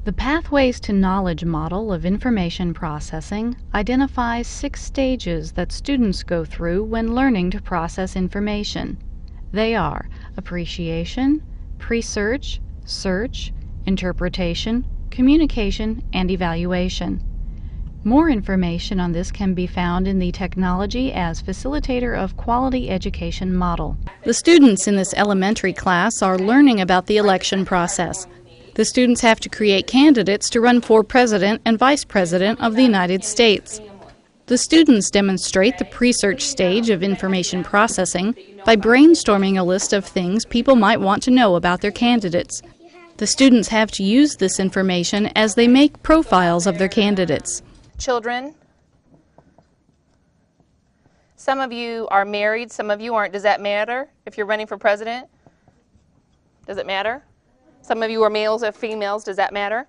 The Pathways to Knowledge model of information processing identifies 6 stages that students go through when learning to process information. They are appreciation, pre-search, search, interpretation, communication, and evaluation. More information on this can be found in the Technology as Facilitator of Quality Education model. The students in this elementary class are learning about the election process. The students have to create candidates to run for President and Vice President of the United States. The students demonstrate the pre-search stage of information processing by brainstorming a list of things people might want to know about their candidates. The students have to use this information as they make profiles of their candidates. Children, some of you are married, some of you aren't. Does that matter if you're running for president? Does it matter? Some of you are males or females. Does that matter?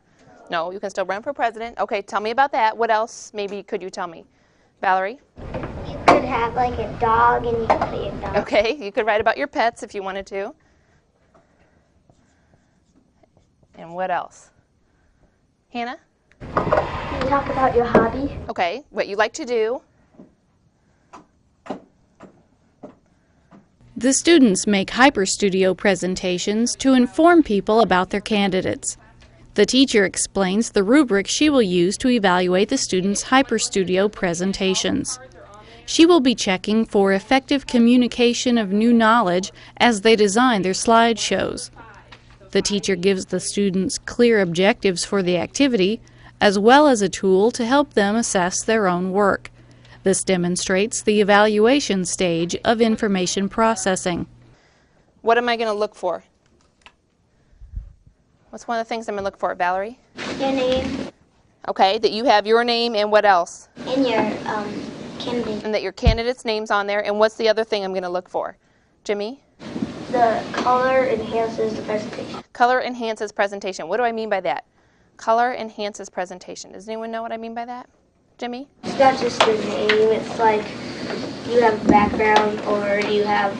No, you can still run for president. Okay, tell me about that. What else maybe could you tell me? Valerie? You could have like a dog and you could be a dog. Okay, you could write about your pets if you wanted to. And what else? Hannah? You can talk about your hobby. Okay, what you like to do. The students make HyperStudio presentations to inform people about their candidates. The teacher explains the rubric she will use to evaluate the students' HyperStudio presentations. She will be checking for effective communication of new knowledge as they design their slideshows. The teacher gives the students clear objectives for the activity, as well as a tool to help them assess their own work. This demonstrates the evaluation stage of information processing. What am I going to look for? What's one of the things I'm going to look for, Valerie? Your name. Okay, that you have your name and what else? And your candidate. And that your candidate's name's on there. And what's the other thing I'm going to look for? Jimmy? The color enhances the presentation. Color enhances presentation. What do I mean by that? Color enhances presentation. Does anyone know what I mean by that? Jimmy? It's not just the name, it's like you have a background or you have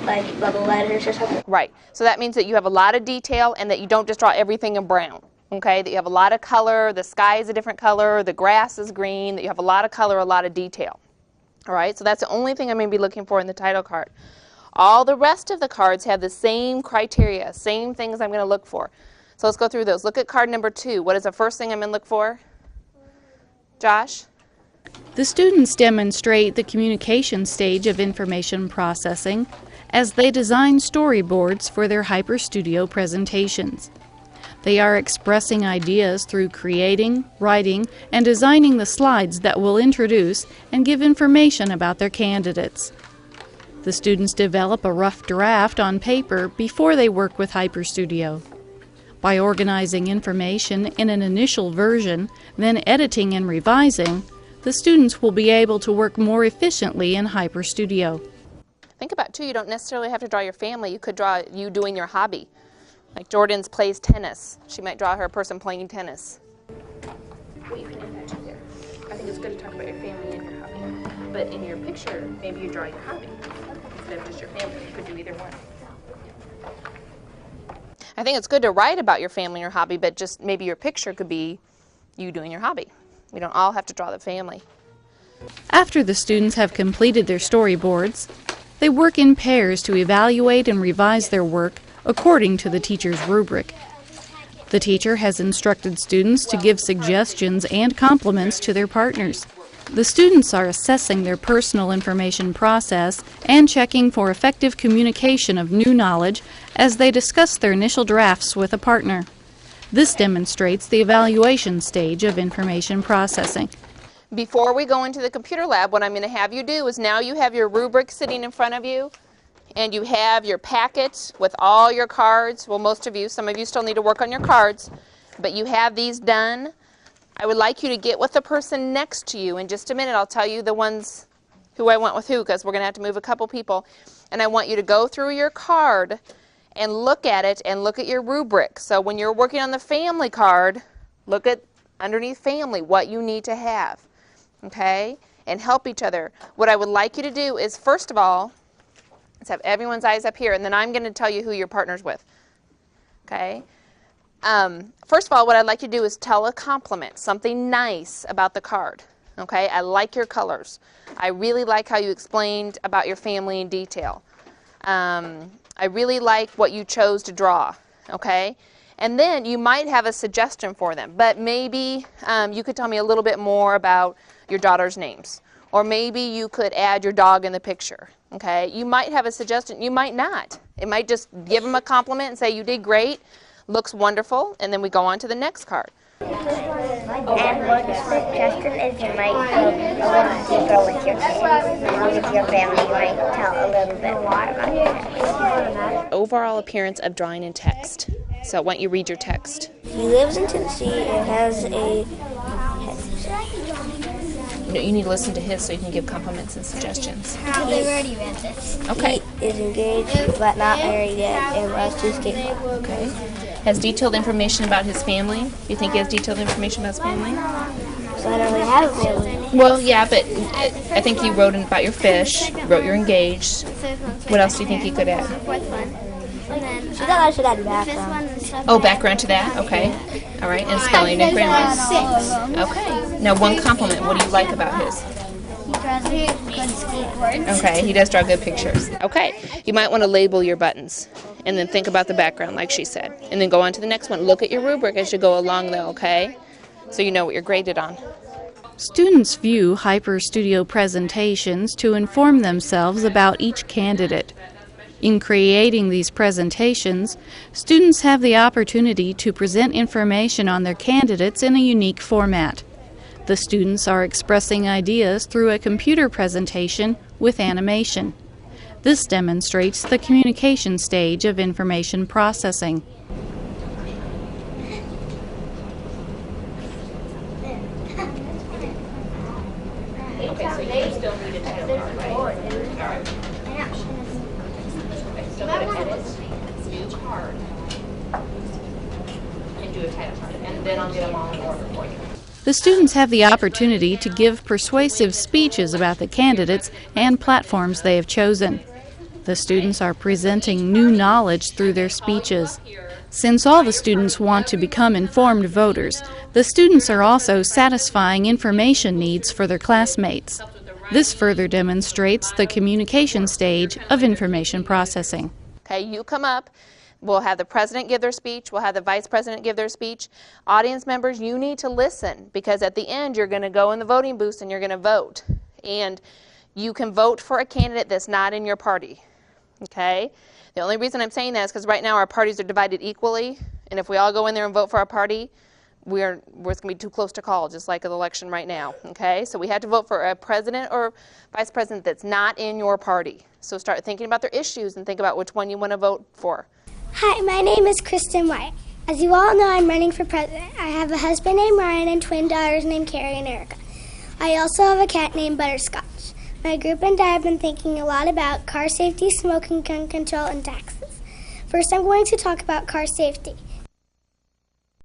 like bubble letters or something. Right. So that means that you have a lot of detail and that you don't just draw everything in brown. Okay? That you have a lot of color, the sky is a different color, the grass is green, that you have a lot of color, a lot of detail. All right? So that's the only thing I'm going to be looking for in the title card. All the rest of the cards have the same criteria, same things I'm going to look for. So let's go through those. Look at card number 2. What is the first thing I'm going to look for? Josh? The students demonstrate the communication stage of information processing as they design storyboards for their HyperStudio presentations. They are expressing ideas through creating, writing, and designing the slides that will introduce and give information about their candidates. The students develop a rough draft on paper before they work with HyperStudio. By organizing information in an initial version, then editing and revising, the students will be able to work more efficiently in HyperStudio. Think about, too, you don't necessarily have to draw your family. You could draw you doing your hobby. Like Jordan's plays tennis. She might draw her person playing tennis. Well, you can add that too there. I think it's good to talk about your family and your hobby. But in your picture, maybe you draw your hobby instead of just your family. You could do either one. I think it's good to write about your family or hobby, but just maybe your picture could be you doing your hobby. We don't all have to draw the family. After the students have completed their storyboards, they work in pairs to evaluate and revise their work according to the teacher's rubric. The teacher has instructed students to give suggestions and compliments to their partners. The students are assessing their personal information process and checking for effective communication of new knowledge as they discuss their initial drafts with a partner. This demonstrates the evaluation stage of information processing. Before we go into the computer lab, what I'm going to have you do is now you have your rubric sitting in front of you, and you have your packet with all your cards. Well, most of you, some of you still need to work on your cards, but you have these done. I would like you to get with the person next to you. In just a minute, I'll tell you the ones who I went with who, because we're going to have to move a couple people. And I want you to go through your card and look at it and look at your rubric. So when you're working on the family card, look at underneath family what you need to have, okay? And help each other. What I would like you to do is, first of all, let's have everyone's eyes up here, and then I'm going to tell you who your partner's with, okay? First of all, what I'd like you to do is tell a compliment, something nice about the card. Okay, I like your colors. I really like how you explained about your family in detail. I really like what you chose to draw. Okay, and then you might have a suggestion for them, but maybe you could tell me a little bit more about your daughter's names, or maybe you could add your dog in the picture. Okay, you might have a suggestion, you might not. It might just give them a compliment and say you did great, looks wonderful, and then we go on to the next card. And one suggestion is you might go a little deeper with your kids. With your family, you might tell a little bit more about your kids. Overall appearance of drawing in text. So why don't you read your text? He lives in Tennessee and has a... No, you need to listen to his so you can give compliments and suggestions. They've already read this. Okay. He is engaged but not married yet and loves to skateboard. Okay. Has detailed information about his family? You think he has detailed information about his family? So I don't really have a family. Well, yeah, but I think you wrote about your fish, wrote you're engaged. What else do you think he could add? She thought I should add background. Oh, background to that? Okay. All right, and spelling and grammar. Okay. Now, one compliment. What do you like about his? He draws good skateboards. Okay, he does draw good pictures. Okay, you might want to label your buttons and then think about the background like she said. And then go on to the next one. Look at your rubric as you go along though, okay? So you know what you're graded on. Students view HyperStudio presentations to inform themselves about each candidate. In creating these presentations, students have the opportunity to present information on their candidates in a unique format. The students are expressing ideas through a computer presentation with animation. This demonstrates the communication stage of information processing. Okay, so you still need a title card, right? All right. So I'm going to edit, new card, and do a title card, and then I'll get them all in order for you. The students have the opportunity to give persuasive speeches about the candidates and platforms they have chosen. The students are presenting new knowledge through their speeches. Since all the students want to become informed voters, the students are also satisfying information needs for their classmates. This further demonstrates the communication stage of information processing. Okay, you come up. We'll have the president give their speech. We'll have the vice president give their speech. Audience members, you need to listen because at the end you're going to go in the voting booth and you're going to vote. And you can vote for a candidate that's not in your party. Okay? The only reason I'm saying that is because right now our parties are divided equally. And if we all go in there and vote for our party, we're going to be too close to call, just like an election right now. Okay? So we have to vote for a president or vice president that's not in your party. So start thinking about their issues and think about which one you want to vote for. Hi, my name is Kristen White. As you all know, I'm running for president. I have a husband named Ryan and twin daughters named Carrie and Erica. I also have a cat named Butterscotch. My group and I have been thinking a lot about car safety, smoking, gun control, and taxes. First, I'm going to talk about car safety.